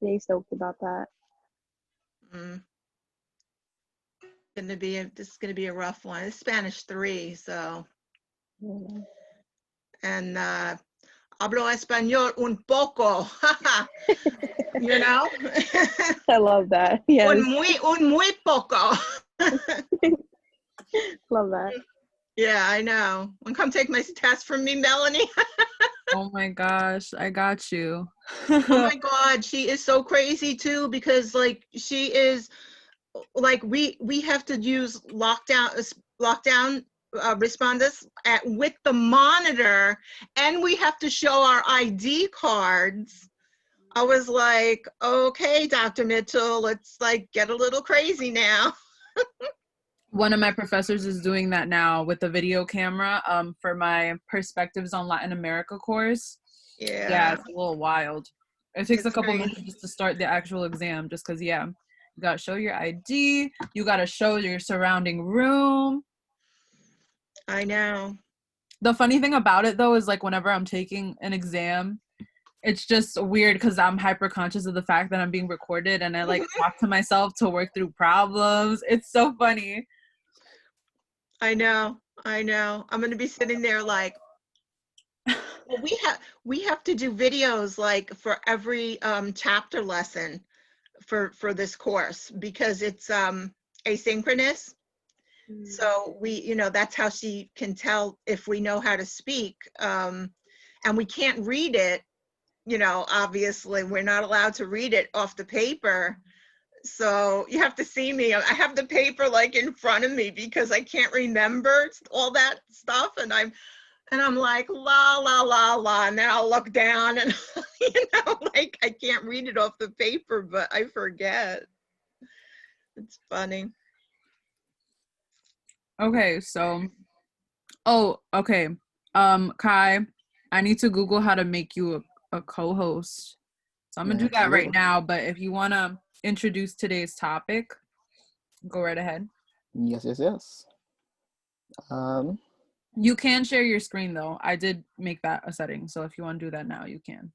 Pretty stoked about that. Mm. This is gonna be a rough one. It's Spanish 3, so Yeah. and hablo español un poco, you know, I love that. Yes. un muy poco. Love that. Yeah, I know. Want to come take my test from me, Melanie? Oh my gosh, I got you. Oh my God, she is so crazy too, because like she is like we have to use lockdown responders with the monitor, and we have to show our ID cards. I was like, okay, Dr. Mitchell, let's like get a little crazy now. One of my professors is doing that now with the video camera for my Perspectives on Latin America course. Yeah, it's a little wild. It takes a couple minutes just to start the actual exam, just because, yeah, you got to show your ID, you got to show your surrounding room. I know. The funny thing about it, though, is like whenever I'm taking an exam, it's just weird because I'm hyper conscious of the fact that I'm being recorded, and I like talk to myself to work through problems. It's so funny. I know. I'm going to be sitting there like, well, we have to do videos like for every chapter lesson for this course, because it's asynchronous. So we, that's how she can tell if we know how to speak. And we can't read it, obviously we're not allowed to read it off the paper. So you have to see me. I have the paper like in front of me because I can't remember all that stuff. And I'm like, la, la, la, la. And then I'll look down and, like I can't read it off the paper, but I forget. It's funny. Okay, so, okay. Kai, I need to Google how to make you a co-host. So I'm gonna do that right now, but if you wanna introduce today's topic, go right ahead. Yes. You can share your screen though. I did make that a setting, so if you want to do that now, you can.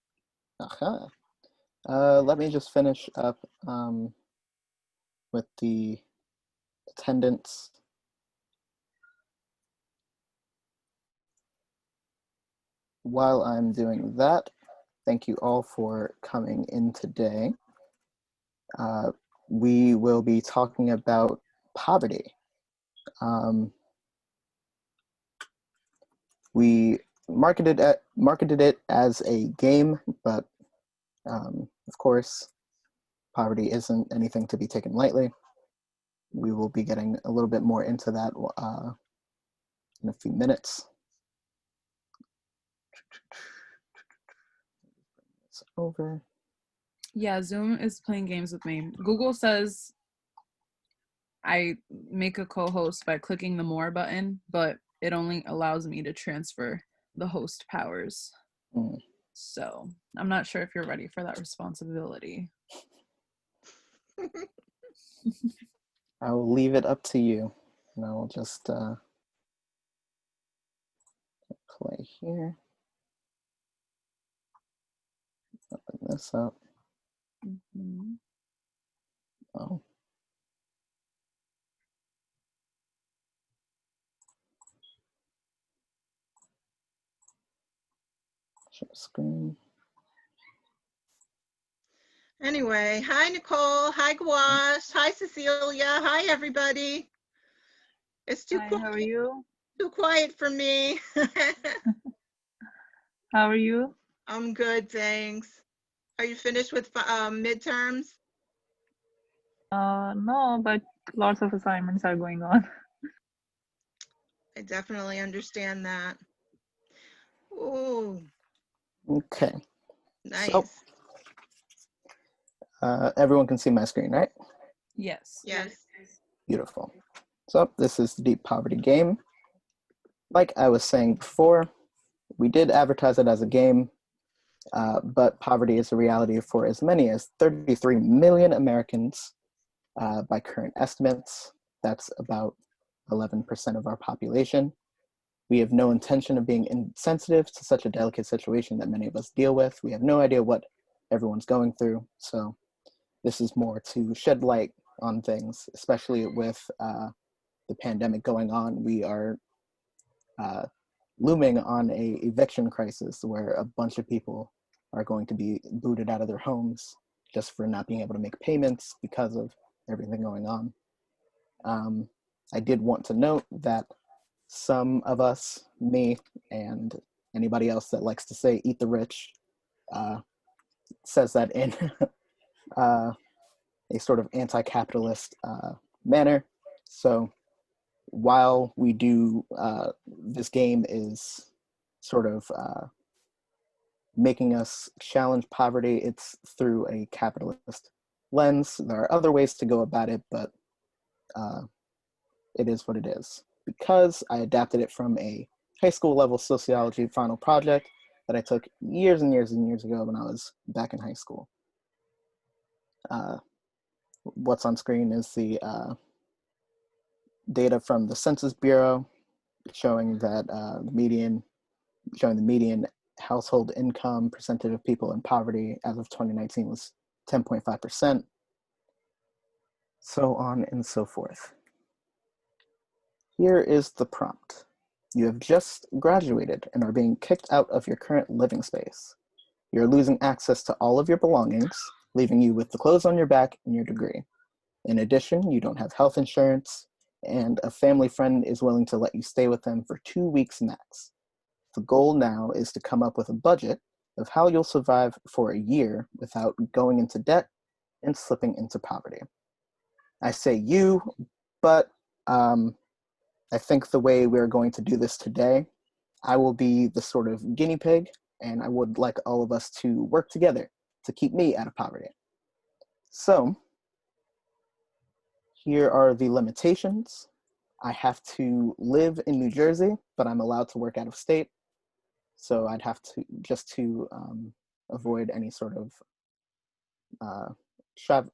Let me just finish up with the attendance. While I'm doing that, thank you all for coming in today. We will be talking about poverty. We marketed it as a game, but of course, poverty isn't anything to be taken lightly. We will be getting a little bit more into that in a few minutes. It's over. Yeah, Zoom is playing games with me. Google says I make a co-host by clicking the more button, but it only allows me to transfer the host powers. So I'm not sure if you're ready for that responsibility. I will leave it up to you, and I will just play here. Open this up. Oh. Share screen. Anyway, hi Nicole, hi Gouache, hi Cecilia, hi everybody. It's too quiet. How are you? Too quiet for me. How are you? I'm good, thanks. Are you finished with midterms? No, but lots of assignments are going on. I definitely understand that. Ooh. Okay. Nice. So, everyone can see my screen, right? Yes. Beautiful. So this is the Deep Poverty Game. Like I was saying before, we did advertise it as a game, but poverty is a reality for as many as 33 million Americans by current estimates. That's about 11% of our population. We have no intention of being insensitive to such a delicate situation that many of us deal with. We have no idea what everyone's going through. So this is more to shed light on things, especially with the pandemic going on. We are looming on a eviction crisis where a bunch of people are going to be booted out of their homes just for not being able to make payments because of everything going on. I did want to note that some of us, me and anybody else that likes to say eat the rich, says that in a sort of anti-capitalist manner. So while we do, this game is sort of making us challenge poverty, it's through a capitalist lens. There are other ways to go about it, but it is what it is. Because I adapted it from a high school level sociology final project that I took years and years and years ago when I was back in high school. What's on screen is the data from the Census Bureau showing that the median household income percentage of people in poverty as of 2019 was 10.5%, so on and so forth. Here is the prompt. You have just graduated and are being kicked out of your current living space. You're losing access to all of your belongings, leaving you with the clothes on your back and your degree. In addition, you don't have health insurance, and a family friend is willing to let you stay with them for 2 weeks max. The goal now is to come up with a budget of how you'll survive for a year without going into debt and slipping into poverty. I say you, but I think the way we're going to do this today, I will be the sort of guinea pig, and I would like all of us to work together to keep me out of poverty. So, here are the limitations. I have to live in New Jersey, but I'm allowed to work out of state. So I'd have to, just to avoid any sort of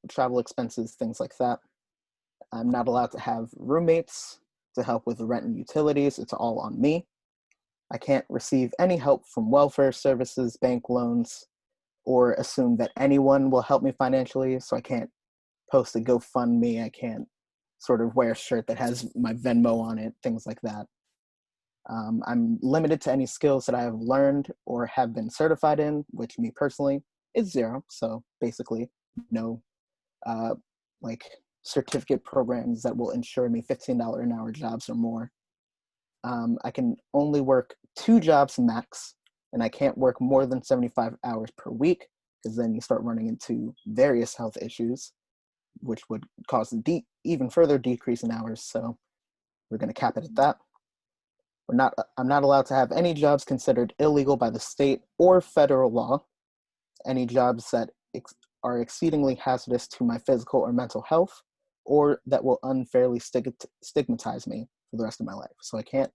travel expenses, things like that. I'm not allowed to have roommates to help with the rent and utilities. It's all on me. I can't receive any help from welfare services, bank loans, or assume that anyone will help me financially. So I can't post a GoFundMe. I can't sort of wear a shirt that has my Venmo on it, things like that. I'm limited to any skills that I have learned or have been certified in, which me personally is 0. So basically no like certificate programs that will ensure me $15 an hour jobs or more. I can only work 2 jobs max, and I can't work more than 75 hours per week, because then you start running into various health issues, which would cause a even further decrease in hours. So we're going to cap it at that. I'm not allowed to have any jobs considered illegal by the state or federal law. Any jobs that are exceedingly hazardous to my physical or mental health, or that will unfairly stigmatize me for the rest of my life. So I can't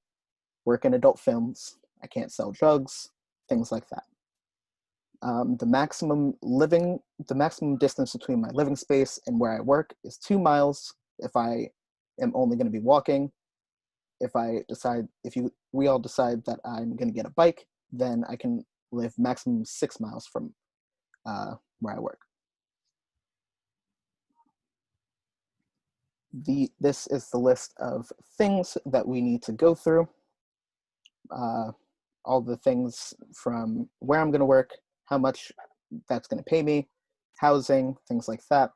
work in adult films. I can't sell drugs, things like that. The maximum distance between my living space and where I work is 2 miles if I am only going to be walking. If we all decide that I'm going to get a bike, then I can live maximum 6 miles from where I work. This is the list of things that we need to go through. All the things from where I'm going to work, how much that's going to pay me, housing, things like that.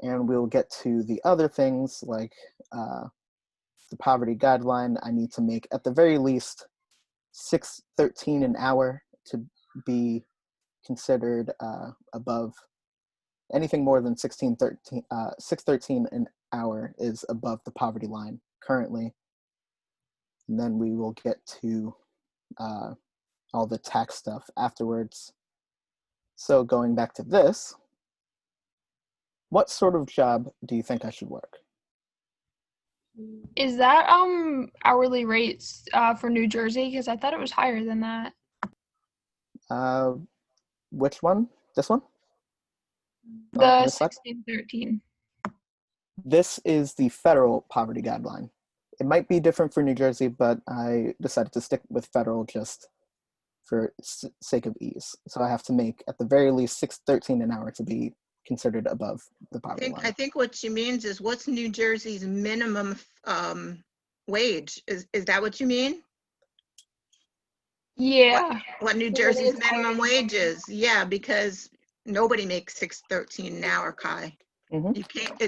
And we'll get to the other things like the poverty guideline. I need to make at the very least $6.13 an hour to be considered above. Anything more than $6.13 an hour is above the poverty line currently. And then we will get to all the tax stuff afterwards. So going back to this, what sort of job do you think I should work? Is that hourly rates for New Jersey? Because I thought it was higher than that. Which one? This one? The this 1613. This is the federal poverty guideline. It might be different for New Jersey, but I decided to stick with federal just for sake of ease. So I have to make at the very least $6.13 an hour to be considered above the poverty I line. think what she means is what's New Jersey's minimum wage? Is that what you mean? Yeah. What New Jersey's minimum wage is? Yeah, because nobody makes $6.13 an hour, Kai. Mhm. You can't.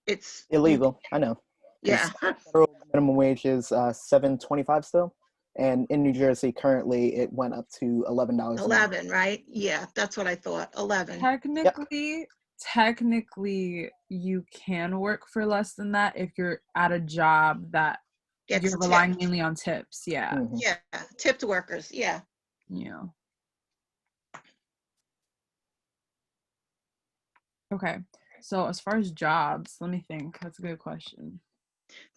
It's Illegal, I know. 'Cause Yeah. federal minimum wage is $7.25 still, and in New Jersey currently it went up to $11 an hour. 11, right? Yeah, that's what I thought. 11. Technically, you can work for less than that if you're at a job that Gets you're relying tipped. mainly on tips. Yeah. Mhm. Yeah, tipped workers. Yeah. Yeah. Okay. So as far as jobs, let me think. That's a good question.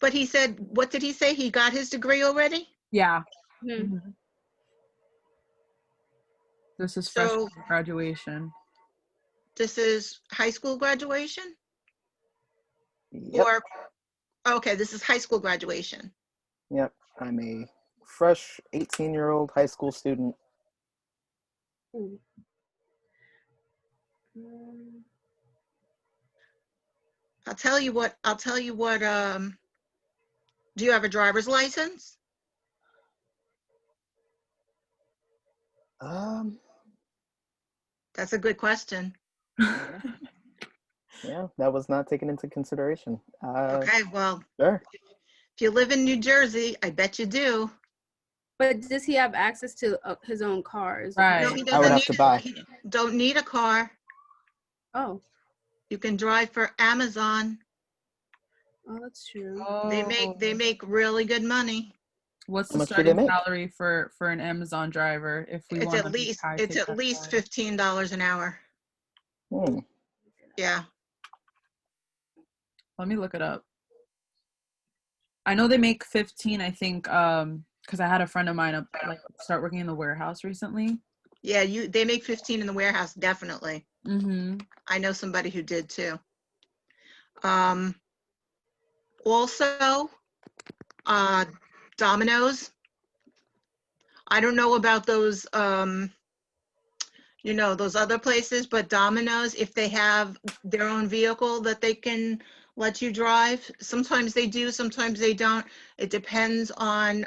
But he said, what did he say? He got his degree already? Yeah. Mhm. Mhm. This is So- freshman graduation. This is high school graduation? Yep. Or, okay, this is high school graduation. Yep. I'm a fresh 18-year-old high school student. Mm. I'll tell you what, do you have a driver's license? That's a good question. Yeah, that was not taken into consideration. Okay, well, Sure. if you live in New Jersey, I bet you do. But does he have access to his own cars? Right. No, he I would doesn't have to buy. don't need a car. Oh, You can drive for Amazon. oh, that's true. They make really good money. What's How the much do they starting make? salary for an Amazon driver if we It's want at least to it's at least $15 an hour. Hmm. Yeah. Let me look it up. I know they make 15, I think, because I had a friend of mine start working in the warehouse recently. Yeah, they make 15 in the warehouse, definitely. Mm-hmm. I know somebody who did too. Also, Domino's. I don't know about those, those other places, but Domino's, if they have their own vehicle that they can let you drive, sometimes they do, sometimes they don't. It depends on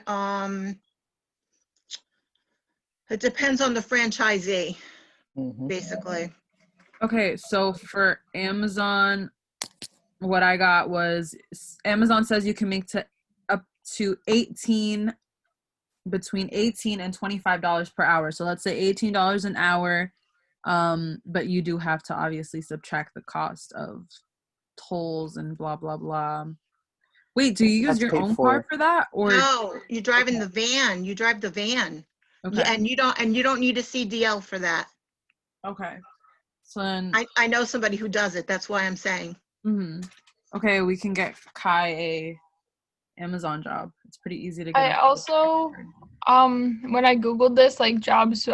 the franchisee, Mhm. basically. Okay, so for Amazon, what I got was Amazon says you can make up to between $18 and $25 per hour. So let's say $18 an hour, but you do have to obviously subtract the cost of tolls and blah blah blah. Wait, do you use That's your paid own for. car for that, or No, you drive in the van. You drive the van. okay? Yeah, and you don't need a CDL for that. Okay, so then I know somebody who does it. That's why I'm saying. okay, we can get Kai a Amazon job. It's pretty easy to get. I also, when I Googled this, like jobs,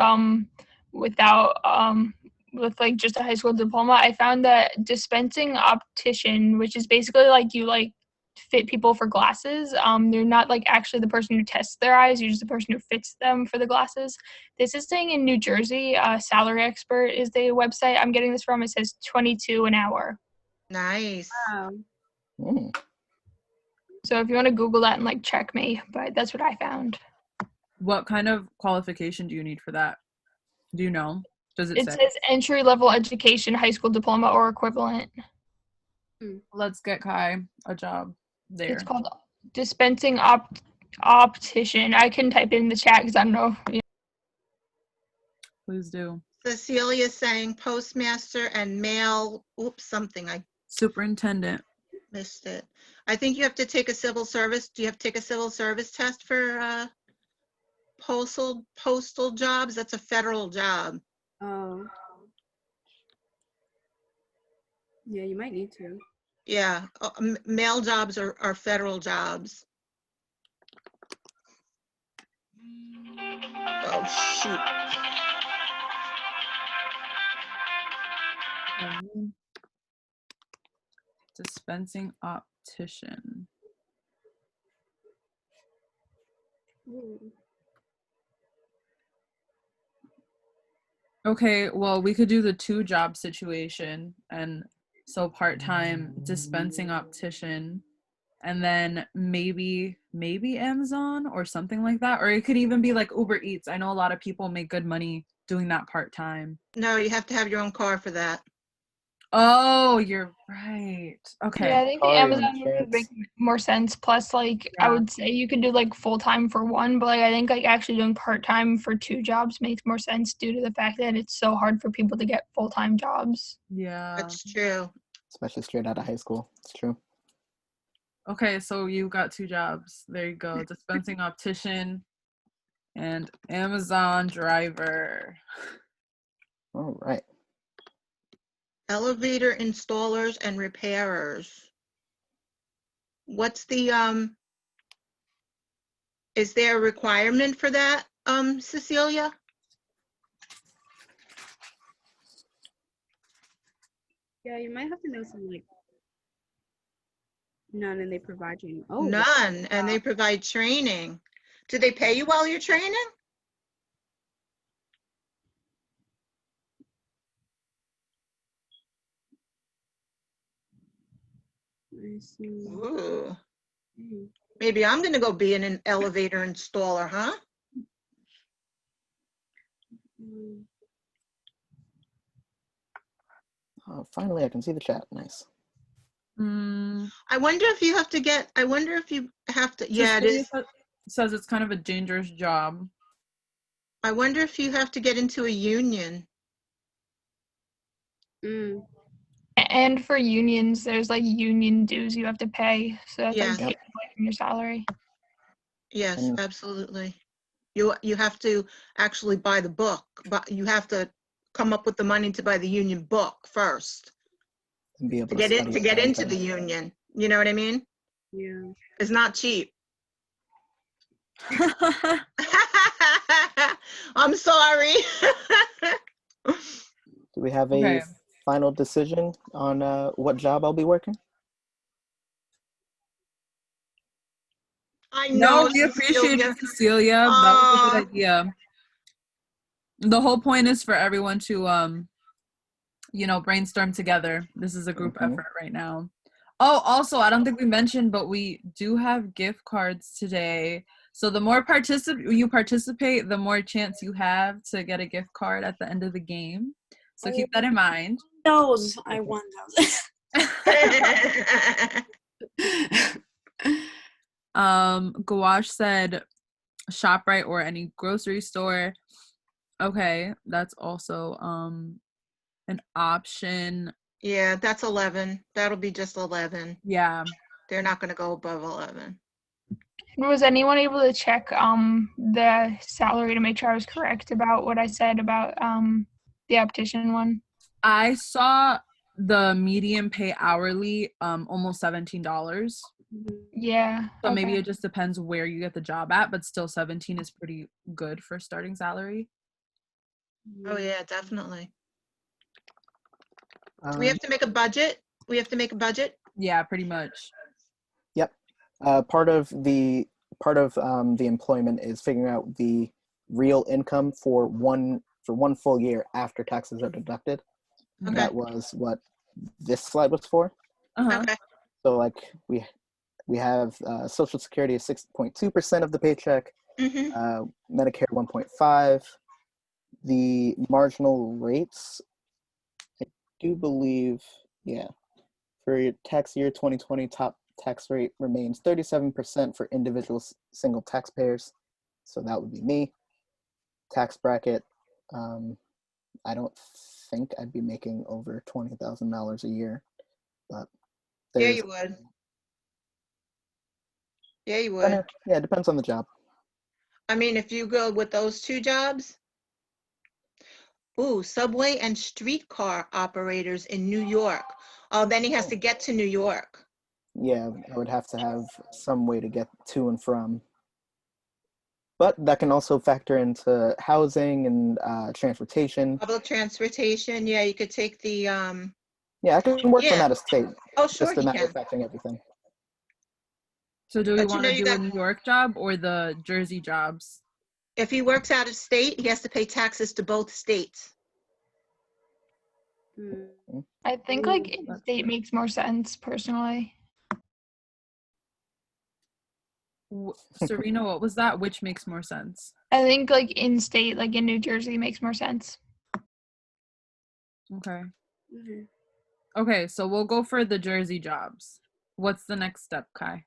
without, with like just a high school diploma, I found that dispensing optician, which is basically like you like fit people for glasses. They're not like actually the person who tests their eyes. You're just the person who fits them for the glasses. This is saying in New Jersey, Salary Expert is the website I'm getting this from. It says 22 an hour. Nice. Wow. Mm. So if you want to Google that and like check me, but that's what I found. What kind of qualification do you need for that? Do you know? Does it It say? says entry level education, high school diploma or equivalent. Let's get Kai a job there. It's called dispensing optician. I can type it in the chat because I don't know. Please do. Cecilia's saying postmaster and mail. Oops, something. I Superintendent. missed it. I think you have to take a civil service. Do you have to take a civil service test for postal jobs? That's a federal job. Oh. Yeah, you might need to. Yeah, mail jobs are federal jobs. Oh, shoot. Dispensing optician. Ooh. Okay, well, we could do the 2-job situation, and so part-time dispensing optician, and then maybe Amazon or something like that, or it could even be like Uber Eats. I know a lot of people make good money doing that part-time. No, you have to have your own car for that. Oh, you're right. Yeah, I Okay. think the Car Amazon one would make insurance. more sense. Plus, like, I Yeah. would say you could do like full time for one, but like I think like actually doing part time for 2 jobs makes more sense due to the fact that it's so hard for people to get full time jobs. Yeah. That's true. Especially straight out of high school. It's true. Okay, so you got 2 jobs. There you go. Dispensing optician and Amazon driver. All right. Elevator installers and repairers. What's the, is there a requirement for that, Cecilia? Yeah, you might have to know some like none, and they provide you. Oh, wow. None, and they provide training. Do they pay you while you're training? I see. Ooh, Mm. maybe I'm gonna go be an elevator installer, huh? Mm. Oh, finally, I can see the chat. Nice. Mm, I wonder if you have to get, I wonder if you have to, yeah, it Cecilia is. says it's kind of a dangerous job. I wonder if you have to get into a union. Mm. And for unions, there's like union dues you have to pay, so that's Yes. like taken away from your salary. Yes, And- absolutely. You have to actually buy the book, but you have to come up with the money to buy the union book first And be able to to get in, study to get into the everything. union. You know what I mean? Yeah. It's not cheap. I'm sorry. Do we have a Okay. final decision on what job I'll be working? I know. No, we appreciate Cecilia. it, Cecilia. That was a Aw. good idea. The whole point is for everyone to brainstorm together. This is a group Mhm. effort right now. Oh, also, I don't think we mentioned, but we do have gift cards today. So the more you participate, the more chance you have to get a gift card at the end of the game. So keep that in mind. Those I won those. Gouache said ShopRite or any grocery store. Okay, that's also an option. Yeah, that's 11. That'll be just 11. Yeah. They're not going to go above 11. Was anyone able to check the salary to make sure I was correct about what I said about the optician one? I saw the median pay hourly almost $17. Yeah. So maybe okay. it just depends where you get the job at, but still 17 is pretty good for starting salary. Oh yeah, definitely. Um, We have to make a budget. We have to make a budget. Yeah, pretty much. part of the employment is figuring out the real income for one full year after taxes are deducted. Okay. That was what this slide was for. Uh-huh. Okay. So like we have Social Security is 6.2% of the paycheck, hmm Medicare 1.5. The marginal rates, I do believe, for your tax year 2020, top tax rate remains 37% for individual single taxpayers. So that would be me. Tax bracket, I don't think I'd be making over $20,000 a year, but Yeah, there's you would. Yeah, you would. yeah, it depends on the job. I mean, if you go with those 2 jobs. Ooh, subway and streetcar operators in New York. Oh, then he has to get to New York. Yeah, I would have to have some way to get to and from. But that can also factor into housing and transportation. Public transportation. Yeah, you could take the, Yeah, I can work from Yeah. out of state. oh, sure Just a he matter can. of factoring everything. So do we But you want know to you do a got- New York job or the Jersey jobs? If he works out of state, he has to pay taxes to both states. Mm. I think like in-state makes more sense personally. Serena, what was that? Which makes more sense? I think like in-state, like in New Jersey, makes more sense. Okay. Mhm. Okay, so we'll go for the Jersey jobs. What's the next step, Kai?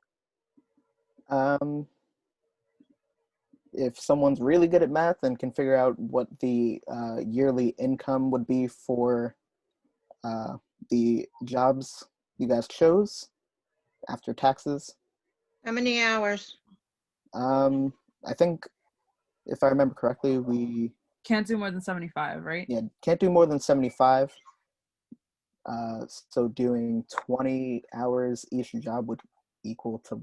If someone's really good at math and can figure out what the yearly income would be for the jobs you guys chose after taxes, How many hours? I think if I remember correctly, we Can't do more than 75, right? can't do more than 75. So doing 20 hours each job would equal to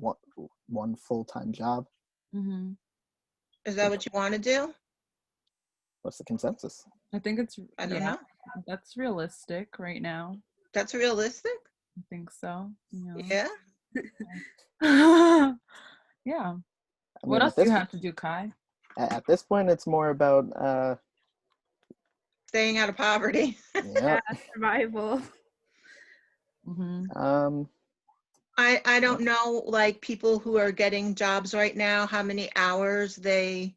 one full-time job. Mm-hmm. Is that what you want to do? What's the consensus? I think it's, I don't yeah, know. that's realistic right now. That's realistic? I think so. Yeah. Yeah. Yeah. I What mean, else do you have to do, Kai? at this point, it's more about Staying out of poverty. yeah. Survival. Mm-hmm. I don't know, like people who are getting jobs right now, how many hours they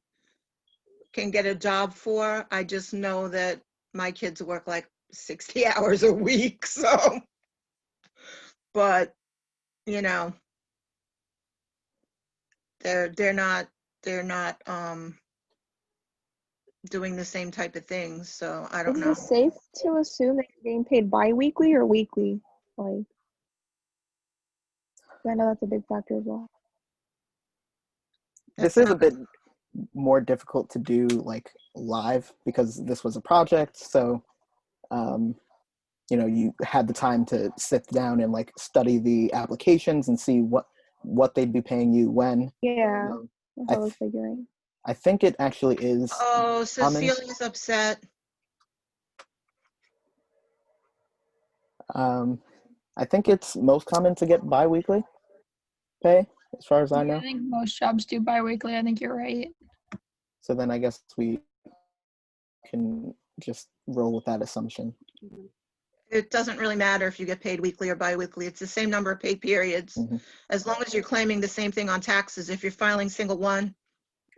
can get a job for. I just know that my kids work like 60 hours a week, so. But, you know, they're not doing the same type of things, so I don't Is know. it safe to assume that you're getting paid bi-weekly or weekly? Like, I know that's a big factor as well. This That's is a not- bit more difficult to do like live because this was a project. So, you had the time to sit down and like study the applications and see what they'd be paying you when. Yeah, Um, that's I, what I was figuring. I think it actually is Oh, common. Cecilia's upset. I think it's most common to get bi-weekly pay, as far as I I know. think most jobs do bi-weekly. I think you're right. So then I guess we can just roll with that assumption. It doesn't really matter if you get paid weekly or bi-weekly. It's the same number of pay periods. Mhm. As long as you're claiming the same thing on taxes, if you're filing single one,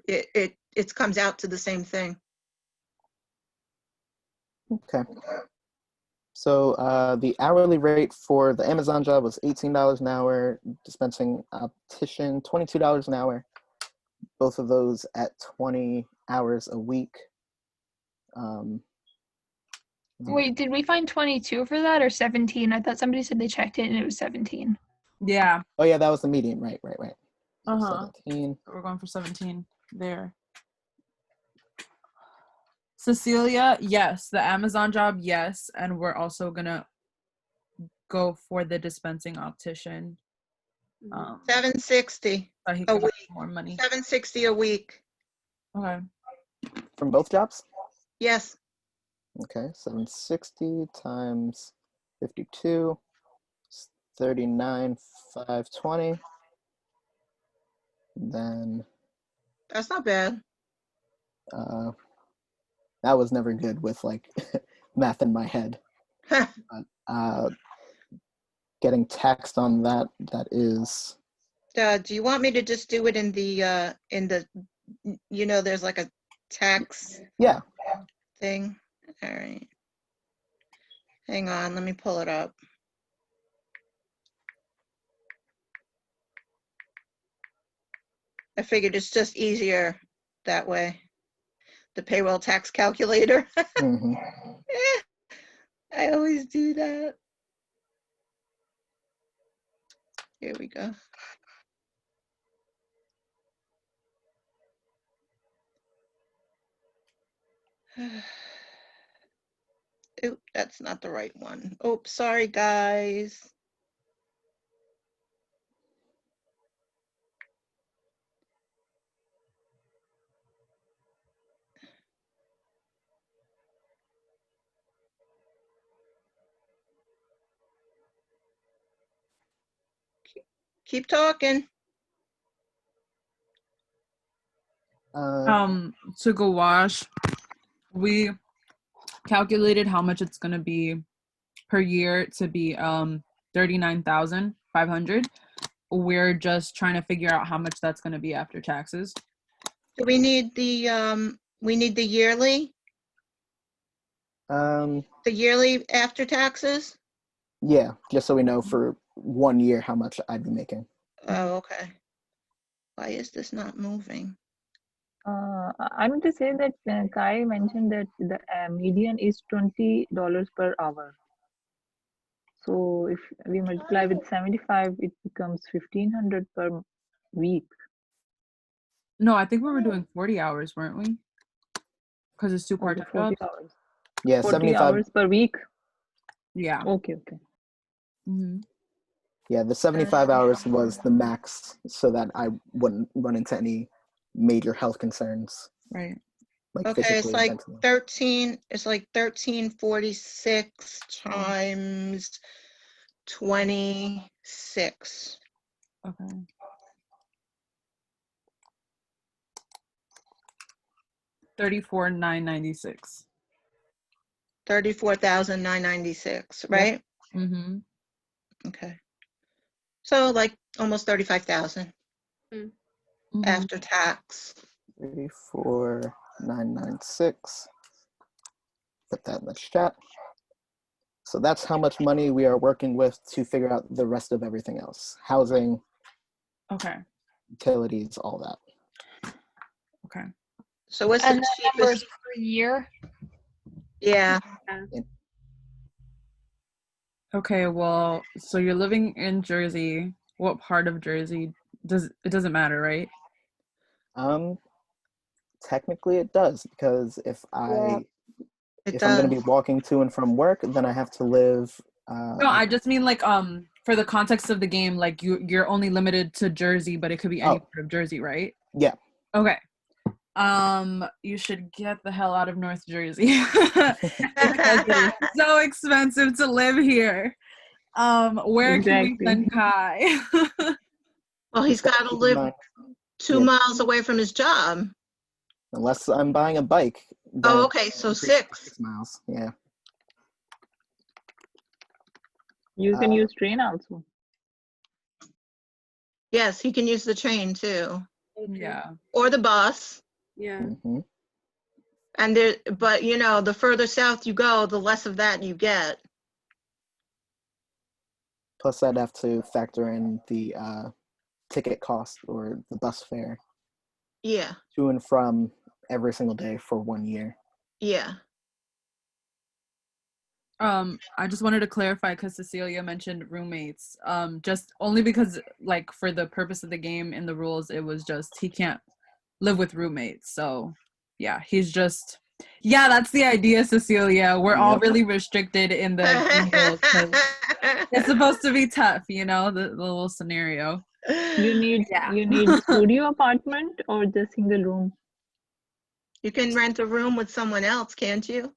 it comes out to the same thing. Okay. So the hourly rate for the Amazon job was $18 an hour, dispensing optician $22 an hour. Both of those at 20 hours a week. Wait, did we find 22 for that or 17? I thought somebody said they checked it and it was 17. Yeah. Oh yeah, that was the median, right. So Uh-huh. 17. We're going for 17 there. Cecilia, yes. The Amazon job, yes. And we're also gonna go for the dispensing optician. $760 So he a could have week. more money. $760 a week. Okay. From both jobs? Yes. Okay, 760 times 52, 39,520. Then That's not bad. that was never good with like math in my head. Getting taxed on that is Do you want me to just do it in the there's like a tax yeah. thing? All right. Hang on, let me pull it up. I figured it's just easier that way. The payroll tax calculator. Mhm. I always do that. Here we go. Oop, that's not the right one. Oops, sorry, guys. Keep talking. To go wash, we calculated how much it's gonna be per year to be 39,500. We're just trying to figure out how much that's going to be after taxes. Do we need the yearly? Um, The yearly after taxes? yeah, just so we know for 1 year how much I'd be making. Oh, okay. Why is this not moving? I want to say that Kai mentioned that the median is $20 per hour. So if we multiply with 75, it becomes 1,500 per week. No, I think we were doing 40 hours, weren't we? Because it's 2 Okay, part-time 40 jobs. hours. Yeah, 40 75. hours per week. Yeah. Okay. Mm-hmm. Yeah, the 75 hours was the max so that I wouldn't run into any major health concerns, Right. like Okay, it's physically and like mentally. 1346 times 26. Okay. $34,996. 34,996, right? Mm-hmm. Okay. So like almost 35,000 Mm-hmm. after tax. 34,996. Put that in the chat. So that's how much money we are working with to figure out the rest of everything else. Housing, Okay. utilities, all that. Okay. So what's And the the numbers cheapest? per year. Yeah. Okay, well, so you're living in Jersey. What part of Jersey? It doesn't matter, right? Technically it does, because if It I'm does. going to be walking to and from work, then I have to live. No, I just mean like for the context of the game, like you're only limited to Jersey, but it could be any part of Jersey, right? Yeah. Okay. You should get the hell out of North Jersey because it is so expensive to live here. Where can we send Kai? Well, he's got to live 2 miles away from his job. Unless I'm buying a bike. Oh, okay, so 6 miles. Yeah. You can use train also. Yes, he can use the train too. Yeah. Or the bus. Yeah. Mm-hmm. And but you know, the further south you go, the less of that you get. Plus, I'd have to factor in the ticket cost or the bus fare. Yeah. To and from every single day for 1 year. Yeah. I just wanted to clarify because Cecilia mentioned roommates. Just only because, like, for the purpose of the game in the rules, it was just he can't live with roommates. So, yeah, he's just. Yeah, that's the idea, Cecilia. We're all really restricted in the game rules because it's supposed to be tough, you know, the little scenario. You need studio apartment or just single room? You can rent a room with someone else, can't you?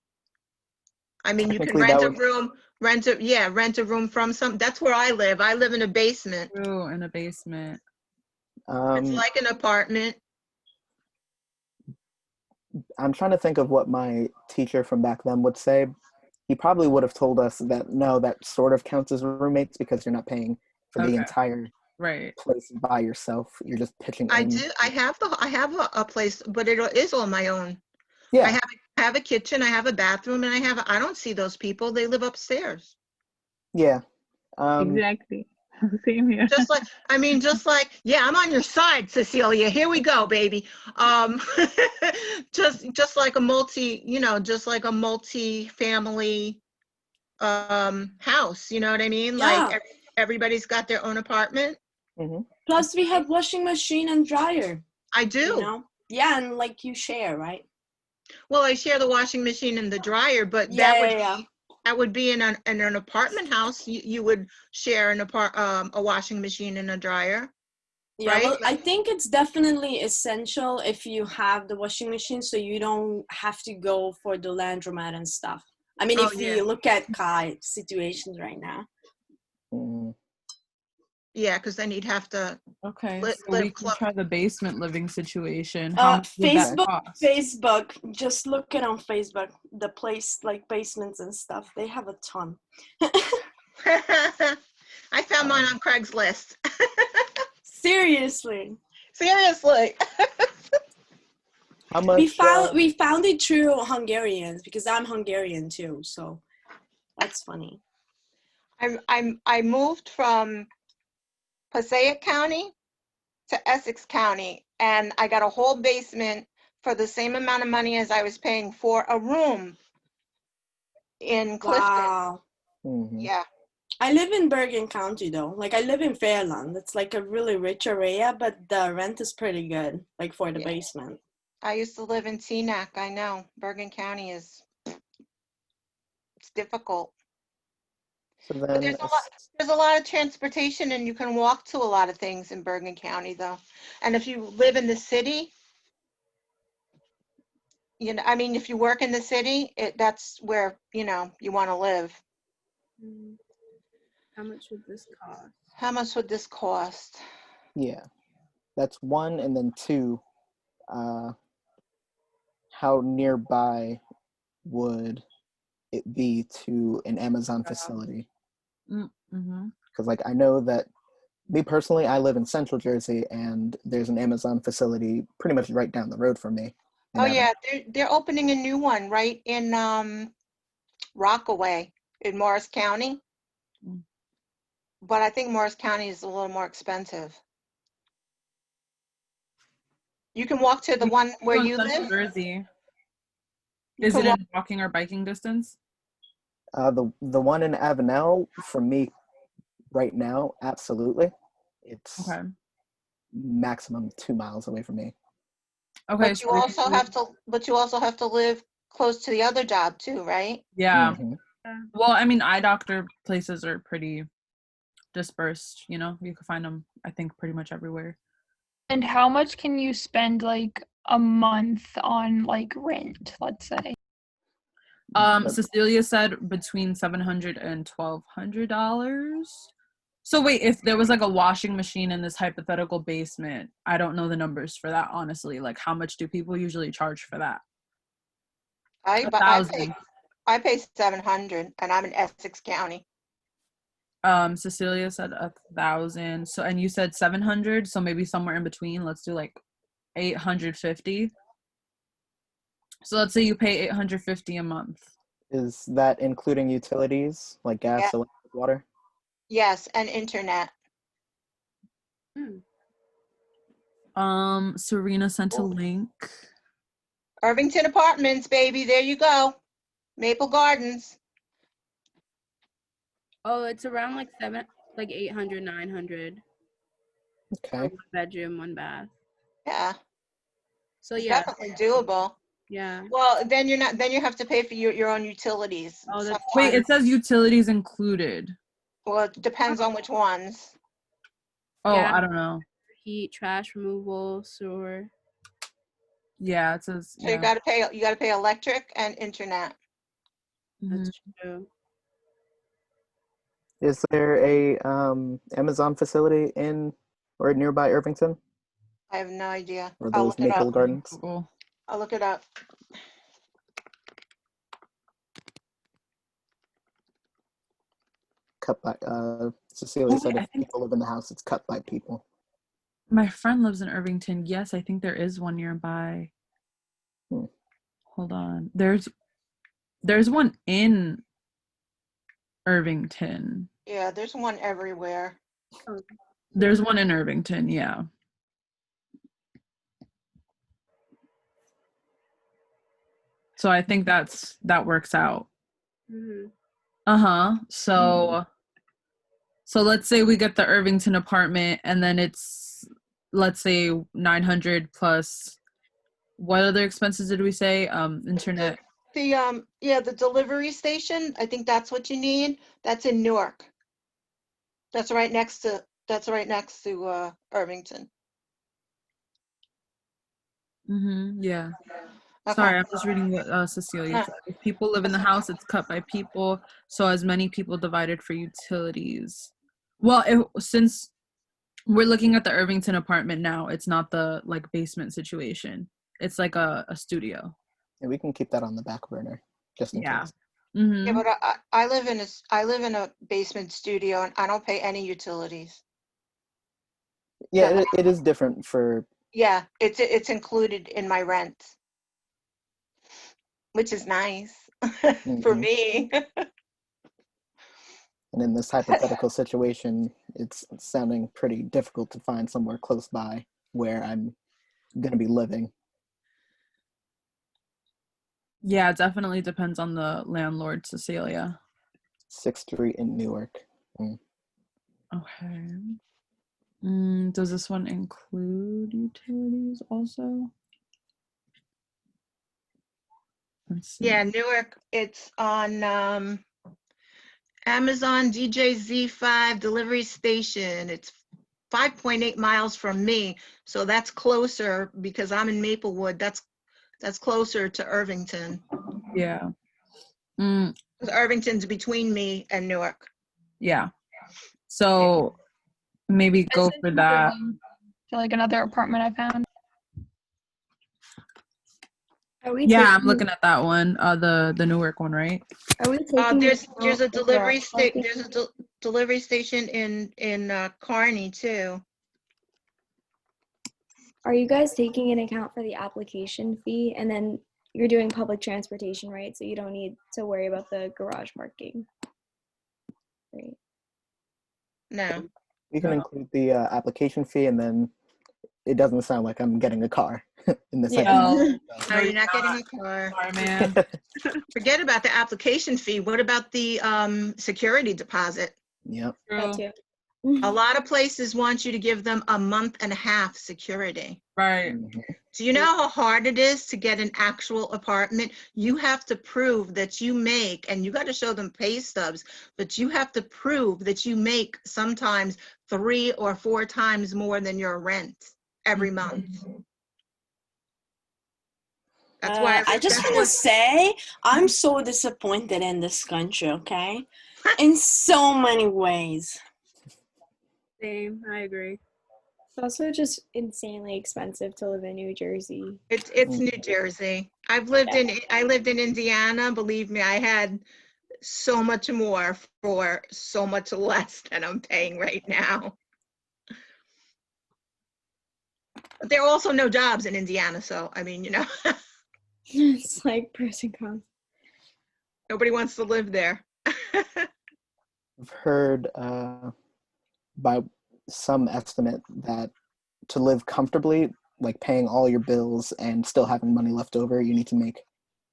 I mean, you can Technically, rent a room, rent a room from that's where I live. I live in a basement. Oh, in a basement. It's like an apartment. I'm trying to think of what my teacher from back then would say. He probably would have told us that no, that sort of counts as roommates because you're not paying for the entire place by yourself. You're just pitching in. I do. I have a place, but it is all my own. Yeah. I have a kitchen, I have a bathroom, and I don't see those people. They live upstairs. Yeah. Exactly. Same here. Just like, yeah, I'm on your side, Cecilia. Here we go, baby. Just like a multi-family house. You know what I mean? Yeah. Like everybody's got their own apartment. Mm-hmm. Plus, we have washing machine and dryer. I do. You know? Yeah, and like you share, right? Well, I share the washing machine and the dryer, but that would be in an apartment house. You would share a washing machine and a dryer. Yeah, right? well, I think it's definitely essential if you have the washing machine so you don't have to go for the laundromat and stuff. I mean, if you look at Kai's situations right now. Mm-hmm. Yeah, because then you'd have to Okay, live so we can close. try the basement living situation. How much would that Facebook, cost? Facebook. Just look it on Facebook. The place like basements and stuff. They have a ton. I found mine on Craigslist. Seriously. Seriously. How much? We found it through Hungarians because I'm Hungarian too, so that's funny. I moved from Passaic County to Essex County, and I got a whole basement for the same amount of money as I was paying for a room in Clifton. Wow. Yeah. I live in Bergen County though. Like I live in Fairland. It's like a really rich area, but the rent is pretty good, like for the basement. I used to live in Teaneck. I know Bergen County it's difficult. So But then, there's a lot of transportation, and you can walk to a lot of things in Bergen County though. And if you live in the city, you know, I mean, if you work in the city, that's where, you know, you want to live. How much would this cost? How much would this cost? yeah, that's one, and then two. How nearby would it be to an Amazon facility? Because like I know that me personally, I live in Central Jersey, and there's an Amazon facility pretty much right down the road from me. Oh yeah, they're opening a new one right in Rockaway in Morris County. But I think Morris County is a little more expensive. You can walk to the one where you live. Jersey. Is it in walking or biking distance? The one in Avenel, from me right now, absolutely. It's maximum 2 miles away from me. Okay. But you also have to live close to the other job too, right? Yeah. Well, I mean, eye doctor places are pretty dispersed, you know? You can find them, I think, pretty much everywhere. And how much can you spend like a month on like rent, let's say? Cecilia said between $700 and $1,200. So wait, if there was like a washing machine in this hypothetical basement, I don't know the numbers for that, honestly. Like, how much do people usually charge for that? I pay $700, and I'm in Essex County. Cecilia said 1,000. So, and you said 700. So maybe somewhere in between. Let's do like 850. So let's say you pay $850 a month. Is that including utilities like gas, electric, water? Yes, and internet. Serena sent a link. Irvington Apartments, baby. There you go. Maple Gardens. Oh, it's around like 800, 900. Okay. One bedroom, one bath. Yeah. So it's yeah, definitely doable. Yeah. Well, then you have to pay for your own utilities. Oh, wait, it says utilities included. Well, it depends on which ones. Oh, yeah. I don't know. Heat, trash removal, sewer. Yeah, it says. So you gotta pay electric and internet. That's true. Is there a Amazon facility in or nearby Irvington? I have no idea. Or those Maple Gardens? I'll look it up. Cut by Cecilia said if people live in the house, it's cut by people. My friend lives in Irvington. Yes, I think there is one nearby. Hold on. There's one in Irvington. Yeah, there's one everywhere. There's one in Irvington, yeah. So I think that works out. So let's say we get the Irvington apartment, and then it's, let's say, 900 plus. What other expenses did we say? Internet. The delivery station. I think that's what you need. That's in Newark. That's right next to Irvington. Yeah. Okay. Sorry, I'm just reading what Cecilia said. If people live in the house, it's cut by people, so as many people divided for utilities. Well, since We're looking at the Irvington apartment now. It's not the like basement situation. It's like a studio. And we can keep that on the back burner just in Yeah. case. Mm-hmm. Yeah, but I live in a basement studio and I don't pay any utilities. Yeah, The- it is different for. Yeah, it's included in my rent, which is nice for Mhm. me. And in this hypothetical situation, it's sounding pretty difficult to find somewhere close by where I'm going to be living. Yeah, it definitely depends on the landlord, Cecilia. 6th Street in Newark. Okay. Does this one include utilities also? Let's see. Yeah, Newark, it's on Amazon DJZ5 delivery station. It's 5.8 miles from me, so that's closer because I'm in Maplewood. That's closer to Irvington. Yeah. Mm, 'Cause Irvington's between me and Newark. yeah. So maybe I go sent for you the that. link to like another apartment I found. Are we Yeah, I'm taking- looking at that one. The Newark one, right? Are we taking? There's into a account the delivery garage station. parking? There's a delivery station in Kearney too. Are you guys taking into account for the application fee? And then you're doing public transportation, right? So you don't need to worry about the garage parking. Right. No. We can No. include the application fee, and then it doesn't sound like I'm getting a car in this Yeah. hypothetical. No, you're not getting a car. Sorry, man. Forget about the application fee. What about the security deposit? Yep. That too. A lot of places want you to give them a month and a half security. Right. Mhm. Do you know how hard it is to get an actual apartment? You have to prove that you make, and you got to show them pay stubs, but you have to prove that you make sometimes 3 or 4 times more than your rent every month. That's why I just want to say I'm so disappointed in this country, okay? In so many ways. Same, I agree. It's also just insanely expensive to live in New Jersey. It's New Jersey. I lived in Indiana. Believe me, I had so much more for so much less than I'm paying right now. But there are also no jobs in Indiana, so I mean, It's like pros and cons. nobody wants to live there. I've heard by some estimate that to live comfortably, like paying all your bills and still having money left over, you need to make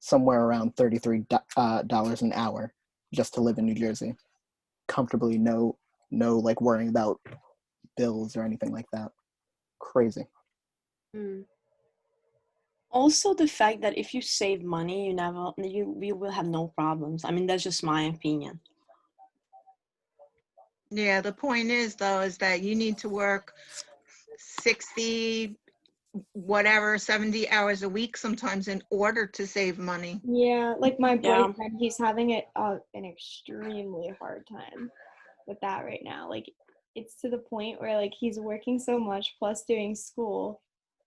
somewhere around $33 an hour just to live in New Jersey. Comfortably, no like worrying about bills or anything like that. Crazy. Also, the fact that if you save money, you will have no problems. I mean, that's just my opinion. Yeah, the point is though, is that you need to work 60, whatever, 70 hours a week sometimes in order to save money. Yeah, like my Yeah. boyfriend, he's having an extremely hard time with that right now. Like, it's to the point where like he's working so much plus doing school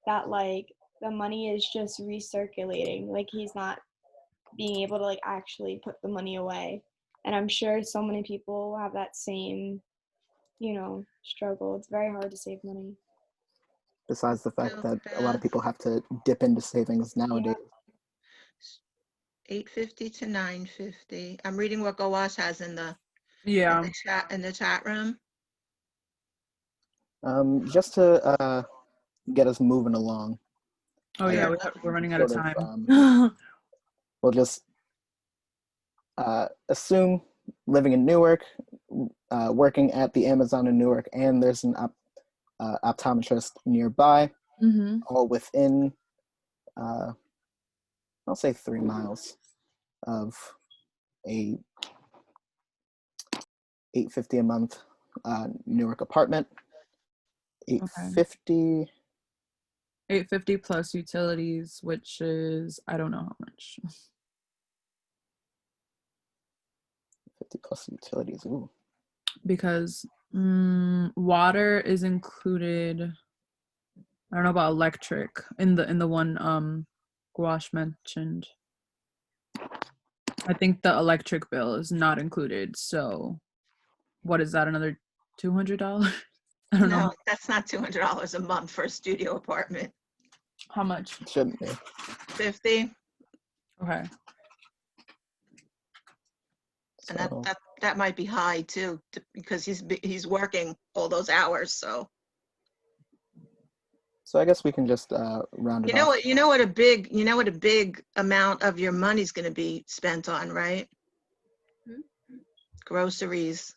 that like the money is just recirculating. Like he's not being able to like actually put the money away. And I'm sure so many people have that same, struggle. It's very hard to save money. Besides the fact No, that a lot of Beth. people have to dip into savings nowadays. 850 to 950. I'm reading what Gawash has in the Yeah. chat room. Just to get us moving along. Oh yeah, Yeah. we're running out of Sort time. We'll just assume living in Newark, working at the Amazon in Newark, and there's an optometrist nearby, Mm-hmm. all within, I'll say 3 miles of a $850 a month Newark apartment. $850. 850 plus utilities, which is I don't know how much. 50 plus utilities. Ooh. Because Water is included. I don't know about electric in the one Gouache mentioned. I think the electric bill is not included. So what is that, another $200? I don't know. No, that's not $200 a month for a studio apartment. How much? Shouldn't be. 50. Okay. And So, that might be high too, because he's working all those hours. So I guess we can just round it off. you know what a big amount of your money's going to be spent on, right? Groceries.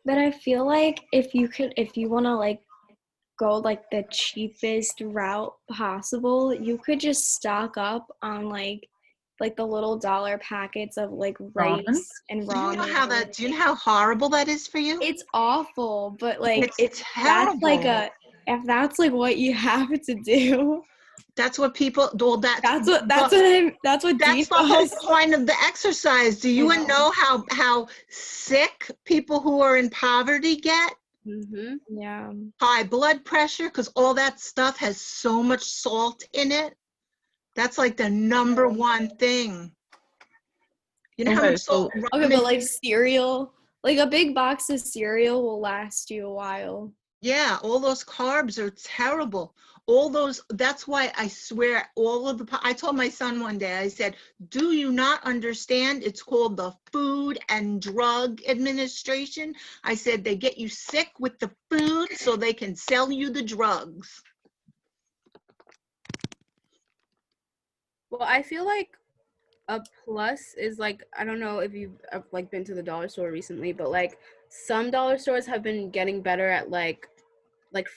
But I feel like if you want to like go like the cheapest route possible, you could just stock up on like the little dollar packets of like rice Ramen? and Do you know ramen. do you know how horrible that is for you? It's awful, but like It's that's like terrible. if that's like what you have to do. That's what people do. That's what Dee the whole does. point of the exercise. Do you know how sick people who are in poverty get? Yeah. High blood pressure, because all that stuff has so much salt in it. That's like the number one thing. You know how much salt? Okay, but like cereal, like a big box of cereal will last you a while. Yeah, all those carbs are terrible. That's why I swear I told my son one day, I said, do you not understand? It's called the Food and Drug Administration. I said, they get you sick with the food so they can sell you the drugs. Well, I feel like a plus is like, I don't know if you've like been to the dollar store recently, but like some dollar stores have been getting better at like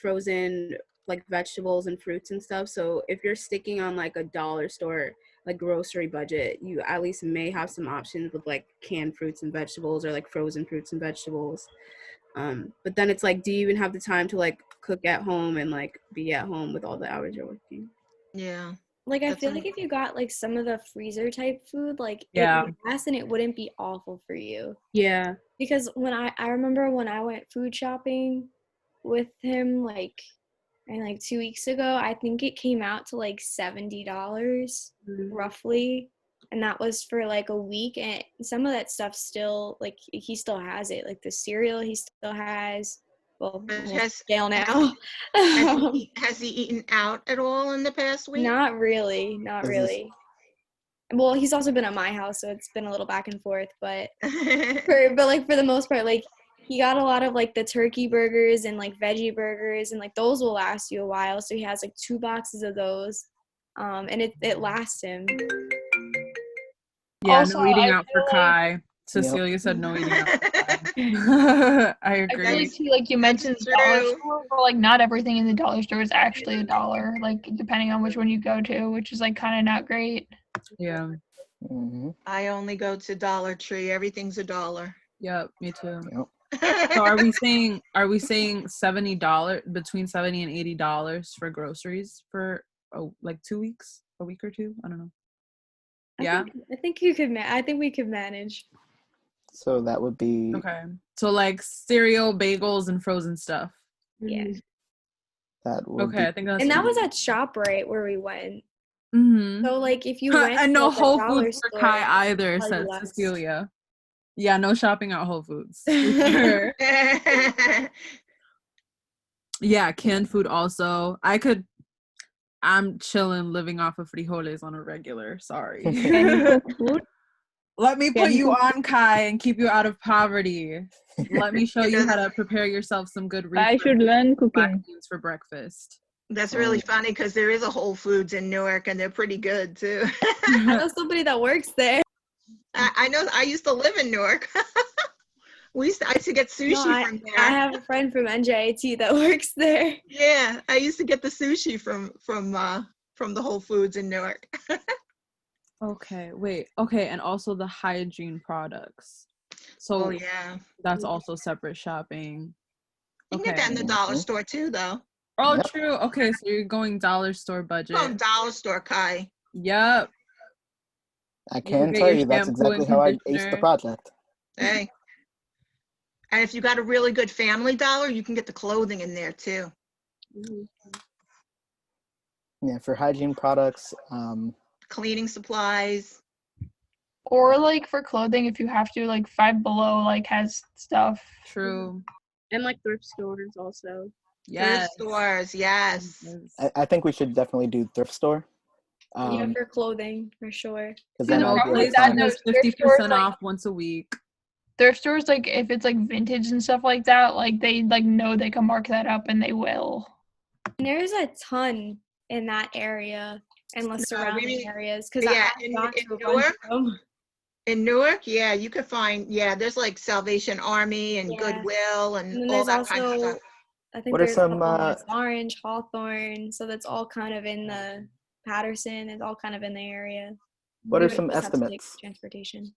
frozen like vegetables and fruits and stuff. So if you're sticking on like a dollar store like grocery budget, you at least may have some options with like canned fruits and vegetables or like frozen fruits and vegetables. But then it's like, do you even have the time to like cook at home and like be at home with all the hours you're working? Yeah. Like I feel like if you got like some of the freezer type food, like it would last and it wouldn't be awful for you. Yeah. Because when I remember when I went food shopping with him like 2 weeks ago, I think it came out to like $70 roughly, and that was for like a week. And some of that stuff still, like he still has it, like the cereal he still has. Well, jail now. Has he eaten out at all in the past week? Not really. Well, he's also been at my house, so it's been a little back and forth. But for the most part, like he got a lot of like the turkey burgers and like veggie burgers, and like those will last you a while. So he has like 2 boxes of those, and it lasts him. Yeah, also, no eating out for Kai. Cecilia said no eating out. I agree. I really feel like you mentioned the dollar store, but like not everything in the dollar store is actually $1. Like depending on which one you go to, which is like kind of not great. Yeah. I only go to Dollar Tree. Everything's $1. Yep, me too. Yep. So are we saying $70 between $70 and $80 for groceries for like 2 weeks, a week or two? I don't know. I think we could manage. So that would be okay. So like cereal, bagels, and frozen stuff. Yeah. That would okay. I think that's. And that was at ShopRite where we went. So like if you went and no to Whole a Foods for Kai either, said Cecilia. Yeah, no shopping at Whole Foods. Sure. Yeah, canned food also. I'm chilling, living off of frijoles on a regular. Sorry. Can you cook food? Let me put you on, Kai, and keep you out of poverty. Let me show you how to prepare yourself some good I should learn cooking for breakfast. That's really funny because there is a Whole Foods in Newark and they're pretty good too. I know somebody that works there. I know. I used to live in Newark. I used to get sushi from there. I have a friend from NJIT that works there. Yeah, I used to get the sushi from the Whole Foods in Newark. Okay, wait. Okay, and also the hygiene products. So that's also separate shopping. You can get that in the dollar store too, though. Oh, true. Okay, so you're going dollar store budget. Oh, dollar store, Kai. Yep. I can tell you that's exactly how I aced the project. Hey. And if you got a really good Family Dollar, you can get the clothing in there too. Yeah, for hygiene products, Cleaning supplies. Or like for clothing, if you have to, like Five Below like has stuff. True. And like thrift stores also. Thrift stores, yes. I think we should definitely do thrift store. Yeah, for clothing, for sure. Because The then I'll be problem able with to that, find though, There's is thrift stores, 50% like, off once a week. thrift stores, like if it's like vintage and stuff like that, like they like know they can mark that up and they will. And there's a ton in that area and the surrounding areas because yeah, I've in gone to a bunch of them. In Newark, yeah, you could find, there's like Salvation Army and Yeah. Goodwill And and then all there's that kind of also, stuff. I think What are there's some, a couple in West Orange, Hawthorne, so that's all kind of in the Patterson. It's all kind of in the area. What You are some just have to take estimates? transportation.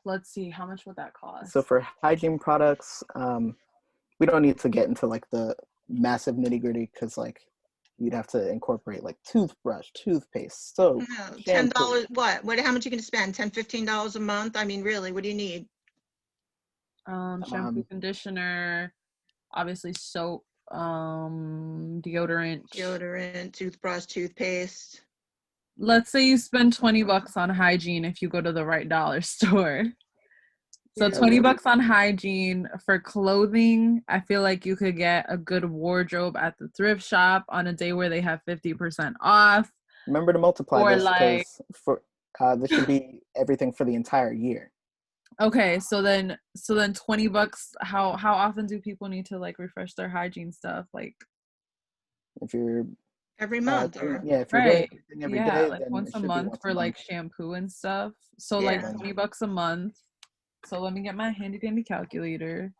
Let's see, how much would that cost? So for hygiene products, we don't need to get into like the massive nitty gritty because like you'd have to incorporate like toothbrush, toothpaste, soap, No, shampoo. $10, what, how much you gonna spend? $10, $15 a month? I mean, really, what do you need? Shampoo, conditioner, obviously soap, deodorant. Toothbrush, toothpaste. Let's say you spend $20 on hygiene if you go to the right dollar store. So $20 on hygiene. For clothing, I feel like you could get a good wardrobe at the thrift shop on a day where they have 50% off. Remember to multiply Or this like, because for this should be everything for the entire year. okay, so then $20. How often do people need to like refresh their hygiene stuff? Like If you're every month, if you're doing right? everything every Yeah, day, like then once it a should be month once for a like month. shampoo and stuff. So like $20 a month. So let me get my handy dandy calculator.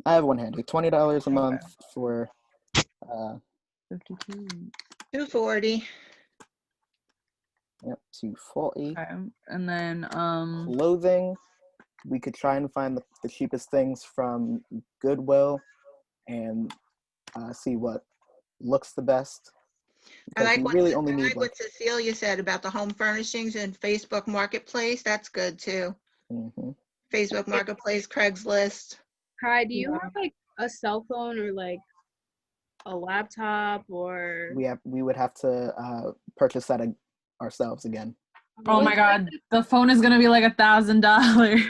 I have one handy. $20 a month for 52. $240. Yep, $240. Okay. And then clothing, we could try and find the cheapest things from Goodwill and see what looks the best. I like, you what, really only need what Cecilia said about the home furnishings and Facebook Marketplace. That's good too. Facebook Marketplace, Craigslist. Kai, do you have like a cell phone or like a laptop or? we would have to purchase that ourselves again. oh my god, the phone is gonna be like $1,000.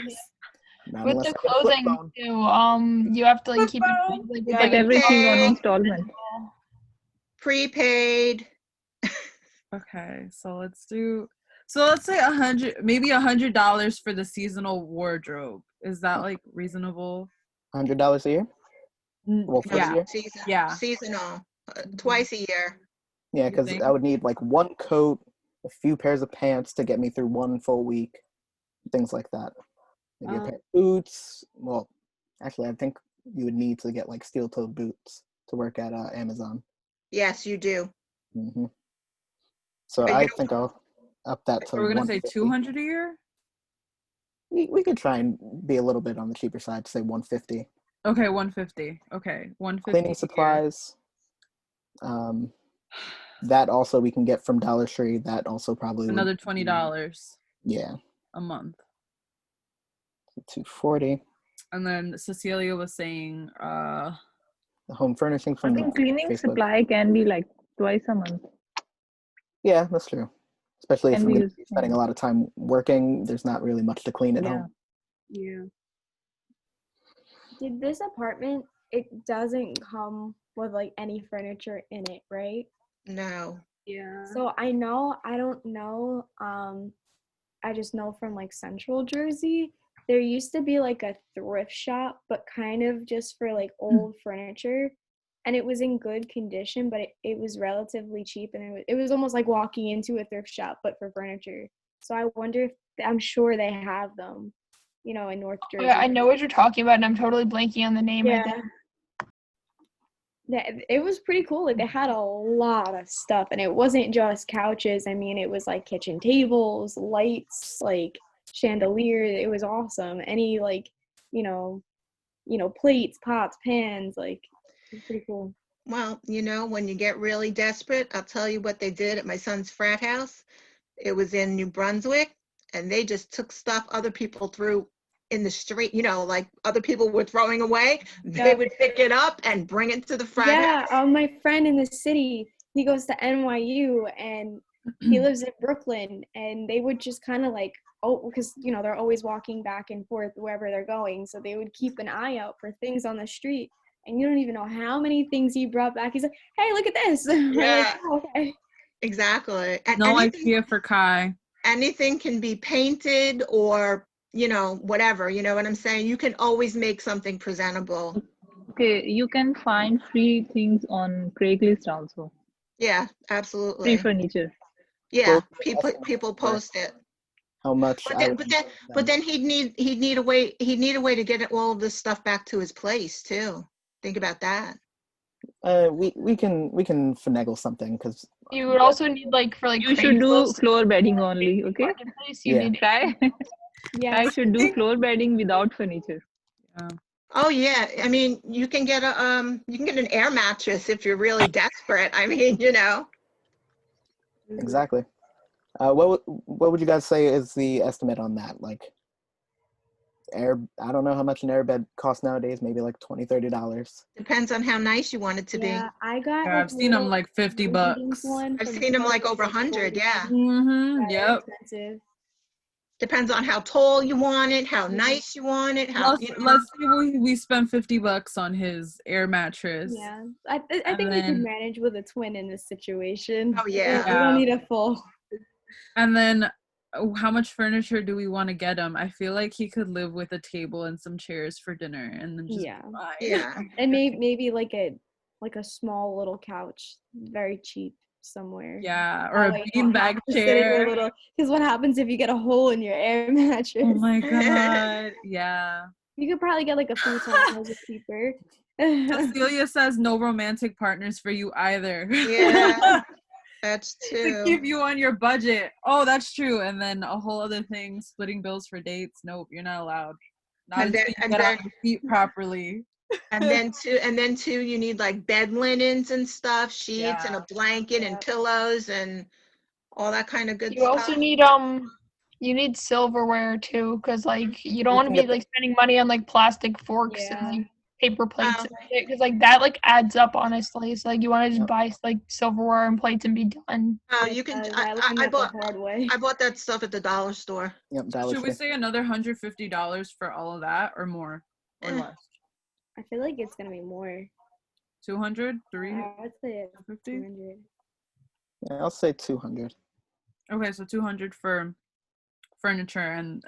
With the clothing too, you have to like keep it like, You get everything on installment. Prepaid. Okay, so let's say $100 for the seasonal wardrobe. Is that like reasonable? $100 a year? Well, for the year? Seasonal, twice a year. Yeah, because I would need like one coat, a few pairs of pants to get me through one full week, things like that. Maybe a pair of boots. Well, actually, I think you would need to get like steel-toed boots to work at Amazon. Yes, you do. So I think I'll up that to. We're gonna say $200 a year. We could try and be a little bit on the cheaper side, say $150. Okay, $150. Okay, $150. Cleaning supplies. That also we can get from Dollar Tree. That also probably another $20. Yeah. A month. $240. And then Cecilia was saying the home furnishing from I think cleaning Facebook. supply can be like twice a month. Yeah, that's true. Especially if we're spending a lot of time working, there's not really much to clean at home. Yeah. Did this apartment, it doesn't come with like any furniture in it, right? No. Yeah. So I don't know, I just know from like Central Jersey, there used to be like a thrift shop, but kind of just for like old furniture. And it was in good condition, but it was relatively cheap. And it was almost like walking into a thrift shop, but for furniture. So I wonder if, I'm sure they have them, in North Jersey. Yeah, I know what you're talking about, and I'm totally blanking on the name. Yeah. It was pretty cool. Like they had a lot of stuff, and it wasn't just couches. I mean, it was like kitchen tables, lights, like chandelier. It was awesome. Any like, plates, pots, pans, like it was pretty cool. Well, when you get really desperate, I'll tell you what they did at my son's frat house. It was in New Brunswick, and they just took stuff other people threw in the street, like other people were throwing away, they Yeah. would pick it up and bring it to the front. Yeah, my friend in the city, he goes to NYU and he lives in Brooklyn, and they would just kind of like, because they're always walking back and forth wherever they're going, so they would keep an eye out for things on the street, and you don't even know how many things he brought back. He's like, hey, look at this. We're Yeah. like, oh, okay. Exactly. And No idea for Kai. anything can be painted or, whatever, you know what I'm saying? You can always make something presentable. Okay, you can find free things on Craigslist also. Yeah, Free absolutely. furniture. Yeah, Well, people post it. How much? But then he'd need a way to get all of this stuff back to his place too. Think about that. We can finagle something because You would also need for You should do Craigslist, floor bedding only, okay? marketplace, you Yeah. need Try. I Yes. should do floor bedding without furniture. Oh yeah, I mean you can get an air mattress if you're really desperate. I mean, exactly. What would you guys say is the estimate on that? Like, I don't know how much an air bed costs nowadays. Maybe like $20-$30. Depends on how nice you want it to be. Yeah, I got. Yeah, I've seen them like $50. I've seen them like over 100. Yeah. Mm-hmm. Yep. Expensive. Depends on how tall you want it, how nice you want it, how. Let's see, we spent $50 on his air mattress. Yeah, I think And we could then- manage with a twin in this situation. Oh, yeah. We don't need a full. And then, how much furniture do we want to get him? I feel like he could live with a table and some chairs for dinner, and then just Yeah. buy. Yeah. And maybe like a small little couch, very cheap somewhere. Yeah, or a That way you don't have beanbag to sit in your chair. little. Because what happens if you get a hole in your air mattress? Oh my god, yeah. You could probably get like a futon. Those are cheaper. Cecilia says no romantic partners for you either. Yeah. That's To true. keep you on your budget. Oh, that's true. And then a whole other thing, splitting bills for dates. Nope, you're not allowed. Not And until then- you and get on then- your feet properly. And then too, you need like bed linens and stuff, sheets and a blanket and pillows and all that kind of good You stuff. also need you need silverware too, because you don't We want to can be get spending money on plastic forks Yeah. and paper plates Oh. and shit, because that adds up honestly. So you want to just Yep. buy silverware and plates and be done. Oh, you can. I learned that the hard way. I bought that stuff at the dollar store. Yep, Dollar Should we Tree. say another $150 for all of that or more? Or Eh. less? I feel like it's gonna be more. 200? 350? I'd say it's 200. Yeah, I'll say 200. Okay, so 200 for furniture and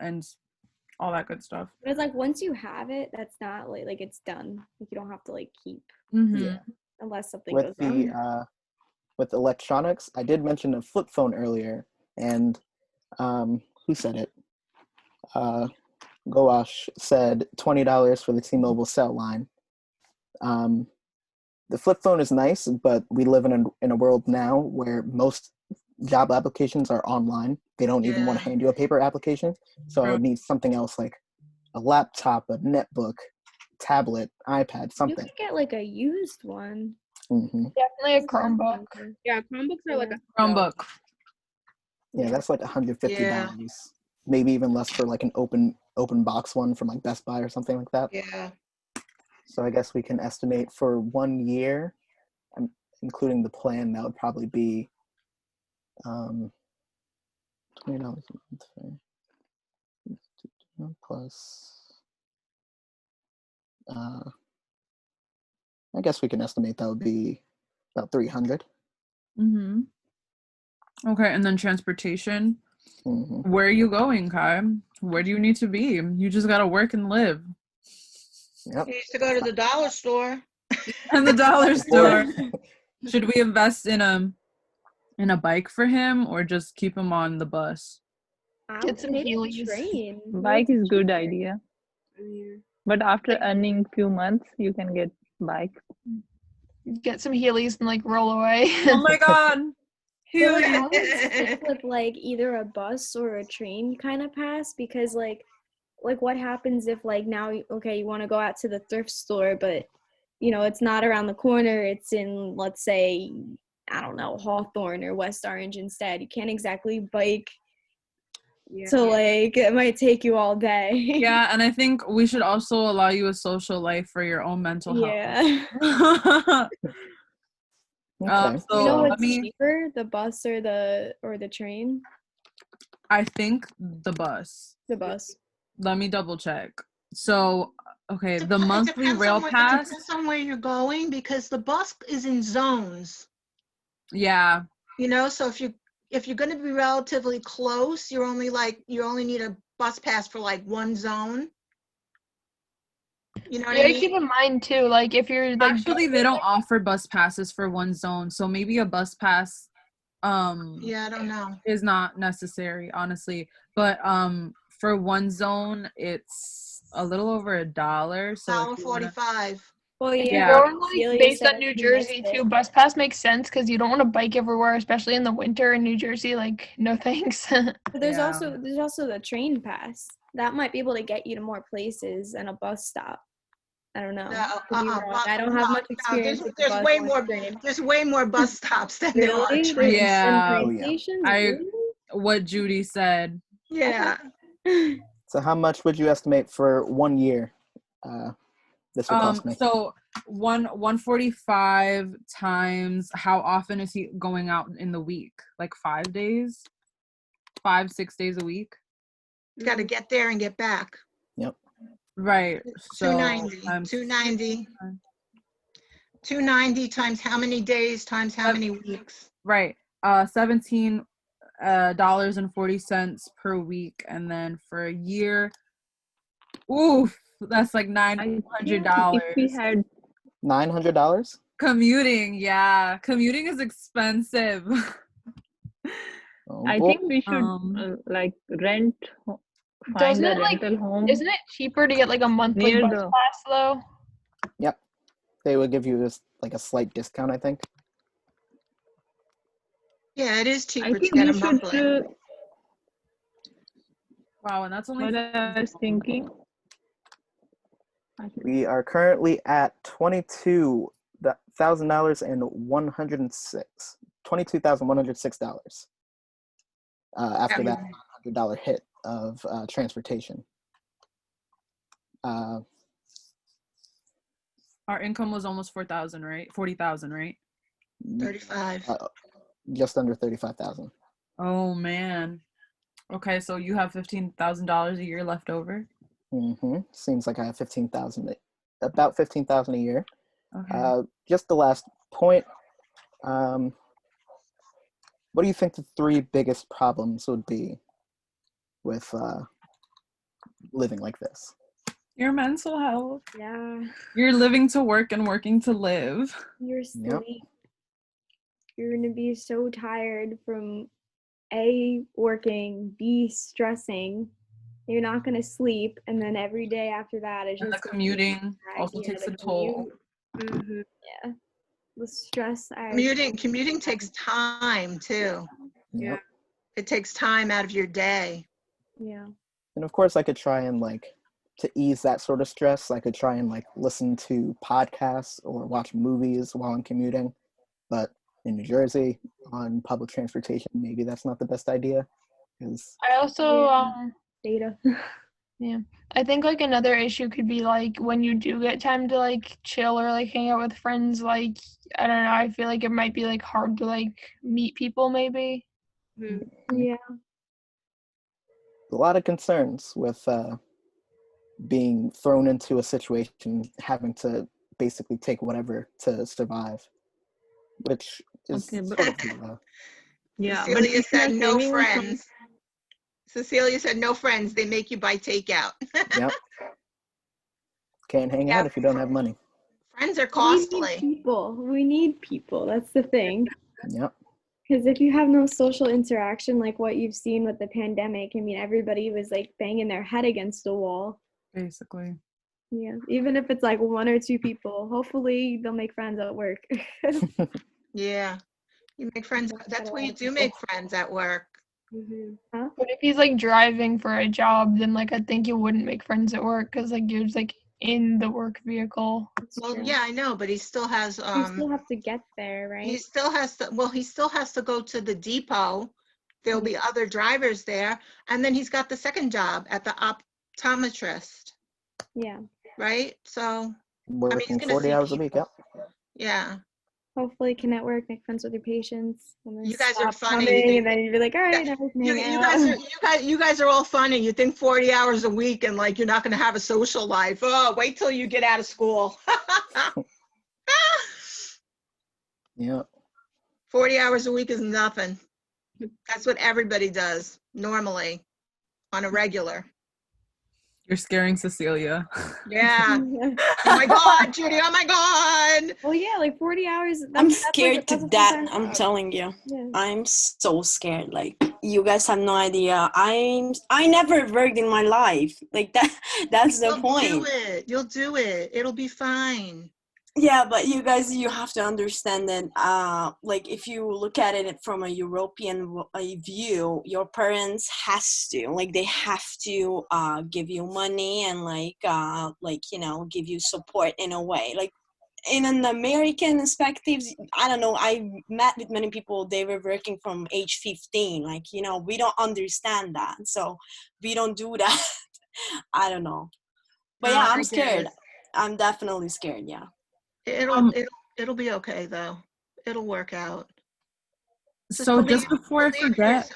all that good stuff. But it's once you have it, that's not like it's done. Like you don't have to keep Mm-hmm. Yeah. unless something With goes the wrong. with electronics, I did mention a flip phone earlier, and who said it? Goash said $20 for the T-Mobile cell line. The flip phone is nice, but we live in a world now where most job applications are online. They don't even want to Yeah. hand you a paper application, so I would need something else like a laptop, a netbook, tablet, iPad, You something. could get a used one. Hmm Definitely a Chromebook. Yeah, Chromebooks are like a Chromebook. Yeah, that's like $150. Yeah. Maybe even less for like an open box one from like Best Buy or something like that. Yeah. So I guess we can estimate for 1 year, including the plan, that would probably be $20 a month plus. I guess we can estimate that would be about 300. Mm-hmm. Okay, and then transportation. Mm-hmm. Where are you going, Kai? Where do you need to be? You just gotta work and live. Yep. He used to go to the dollar store. And the dollar store. Should we invest in a bike for him or just keep him on the bus? Get some Maybe a Heelys. train. Bike is good cheaper. idea. Yeah. But after earning few months, you can get bike. Get some Heelys and roll away. Oh my god. But, I Healy. would stick with either a bus or a train kind of pass, because what happens if now you want to go out to the thrift store, but it's not around the corner, it's in, let's say, I don't know, Hawthorne or West Orange instead. You can't exactly bike So like it might take you all day. Yeah, and I think we should also allow you a social life for your own mental health. Yeah. Okay. So You know let what's me, cheaper, the bus or the train? I think the bus. The bus. Let me double check. So, okay, the It monthly depends rail on it pass. depends on where you're going because the bus is in zones. Yeah, You know, so if you're going to be relatively close, you only need a bus pass for like one zone. You know what I Yeah, mean? keep in mind too, like if you're like actually, they don't offer bus passes for one zone, so maybe a bus pass, Yeah, I don't know. is not necessary, honestly. But for one zone, it's a little over $1. So if you wanna, $1.45. Well, Yeah. going like Celia based said on New she Jersey missed too, it. bus pass makes sense because you don't want to bike everywhere, especially in the winter in New Jersey. Like, no thanks. But there's Yeah. also the train pass. That might be able to get you to more places than a bus stop. I don't know. No, Could be wrong. I don't have much experience with the There's bus way or more. train. There's way more bus stops than there are Really? trains. Yeah. And Oh, train yeah. stations? I Really? what Judy said. Yeah. So how much would you estimate for 1 year? This would cost me. So 145 times how often is he going out in the week? Like 5 days? 5-6 days a week? Got to get there and get back. Yep. Right. So 290. 290. 290 times how many days times how many weeks? Right. $17.40 per week, and then for a year, oof, that's like $900. If we had $900? Commuting, yeah. Commuting is expensive. Oh, I boy. think we should like rent, find Doesn't a it like, rental home isn't it cheaper to get like a monthly near bus the. pass though? Yep. They would give you like a slight discount, I think. Yeah, it is I cheaper to think get we a should. monthly. Wow, and that's only What I was thinking. We are currently at $22,106 after that $100 hit of transportation. our income was almost 4,000, right? 40,000, right? 35. Just under 35,000. Oh man. Okay, so you have $15,000 a year left over. Seems like I have about 15,000 a year. Okay. Just the last point. What do you think the 3 biggest problems would be with living like this? Your mental health. Yeah. You're living to work and working to live. Your sleep. You're gonna be so tired from A, working, B, stressing. You're not gonna sleep, and then every day after that, it's And the just commuting also takes a toll. Yeah, the stress. Commuting takes time too. Yep. It takes time out of your day. Yeah. And of course, I could try and to ease that sort of stress, I could try and listen to podcasts or watch movies while I'm commuting. But in New Jersey, on public transportation, maybe that's not the best idea. I also data. Yeah, I think like another issue could be like when you do get time to like chill or like hang out with friends, like I don't know, I feel like it might be like hard to like meet people maybe. Yeah. A lot of concerns with being thrown into a situation, having to basically take whatever to survive, which is sort of Yeah, Cecilia said no friends. Cecilia said no friends. They make you buy takeout. Yep. Can't hang out if you don't have money. Friends are costly. We need people. That's the thing. Yep. Because if you have no social interaction, like what you've seen with the pandemic, I mean, everybody was like banging their head against the wall. Basically. Yeah. Even if it's like 1 or 2 people, hopefully they'll make friends at work. Yeah. You make friends. That's where you do make friends, at work. Huh? But if he's like driving for a job, then like I think you wouldn't make friends at work because like you're just like in the work vehicle. Well, yeah, I know, but he still has. You still have to get there, right? He still has to. Well, he still has to go to the depot there'll be other drivers there. And then he's got the second job at the optometrist, Yeah. right? So, Working gonna 40 see hours a week. Yep. yeah. Hopefully you can network, make friends with your patients. And then You guys are stop funny. coming, and then you'd be like, all right, now we can hang out. You guys are all funny. You think 40 hours a week and like you're not going to have a social life. Oh, wait till you get out of school. Yeah. 40 hours a week is nothing. That's what everybody does normally on a regular. You're scaring Cecilia. Yeah. Oh my God, Judy. Oh my God. Well, yeah, like 40 hours. I'm that's scared like, to that's a death. full-time I'm job. telling you. Yeah. I'm so scared. Like, you guys have no idea. I never worked in my life. Like that's the point. You'll do it. You'll do it. It'll be fine. Yeah, but you guys, you have to understand that, like, if you look at it from a European view, your parents they have to give you money and you know, give you support in a way. Like, in an American perspective, I don't know, I met with many people, they were working from age 15. Like, you know, we don't understand that. So we don't do that. I don't know. But yeah, I'm scared. I'm definitely scared, yeah. It'll be okay though. It'll work out. So just before I forget,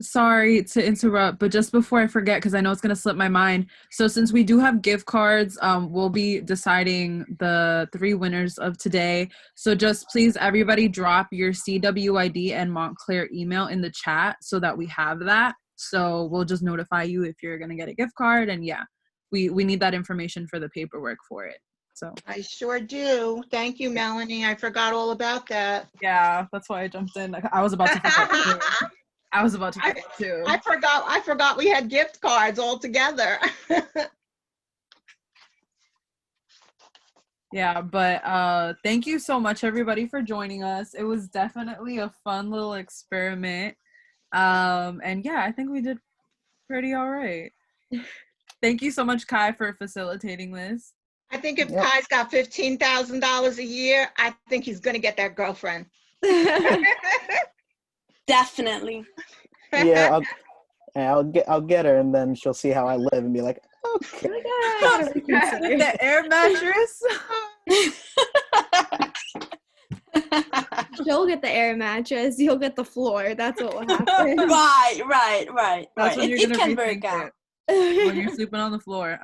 sorry to interrupt, but just before I forget, because I know it's going to slip my mind. So since we do have gift cards, we'll be deciding the 3 winners of today. So just please, everybody drop your CWID and Montclair email in the chat so that we have that. So we'll just notify you if you're going to get a gift card. And yeah, we need that information for the paperwork for it. So I sure do. Thank you, Melanie. I forgot all about that. Yeah, that's why I jumped in. I was about to forget too. I was about to forget too. I forgot we had gift cards all together. Yeah, but thank you so much, everybody, for joining us. It was definitely a fun little experiment. And yeah, I think we did pretty all right. Thank you so much, Kai, for facilitating this. I think if Kai's got $15,000 a year, I think he's gonna get that girlfriend. Definitely. Yeah, I'll get her, and then she'll see how I live and be like, okay. With the air mattress. She'll get the air mattress. You'll get the floor. That's what will happen. Right. That's when you're It gonna can rethink work out. when you're sleeping on the floor.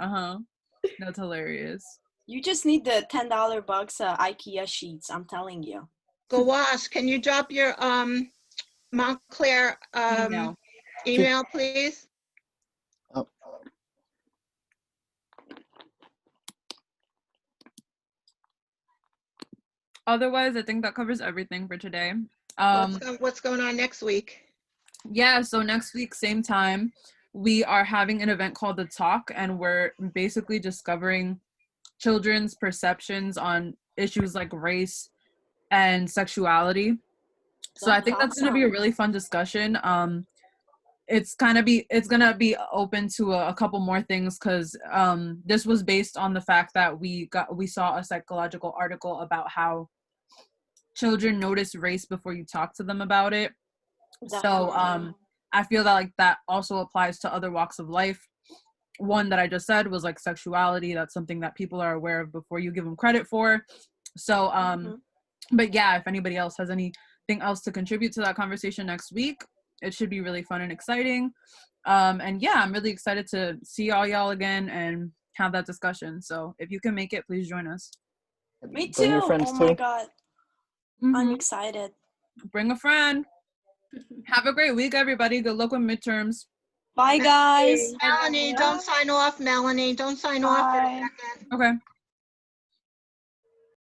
That's hilarious. You just need the $10 box IKEA sheets. I'm telling you. Gawash, can you drop your Montclair email, please? Oh. Otherwise, I think that covers everything for today. What's going on next week? Yeah, so next week, same time, we are having an event called The Talk, and we're basically discovering children's perceptions on issues like race and sexuality. So I think that's going to be a really fun discussion. It's gonna be open to a couple more things, because this was based on the fact that we saw a psychological article about how children notice race before you talk to them about it. So I feel that that also applies to other walks of life. One that I just said was like sexuality. That's something that people are aware of before you give them credit for. So but yeah, if anybody else has anything else to contribute to that conversation next week, it should be really fun and exciting. And yeah, I'm really excited to see all y'all again and have that discussion. So if you can make it, please join us. Me too. Oh my God. I'm excited. Bring a friend. Have a great week, everybody. Good luck with midterms. Bye, guys. Melanie, don't sign off, Melanie. Don't sign off for a second. Okay.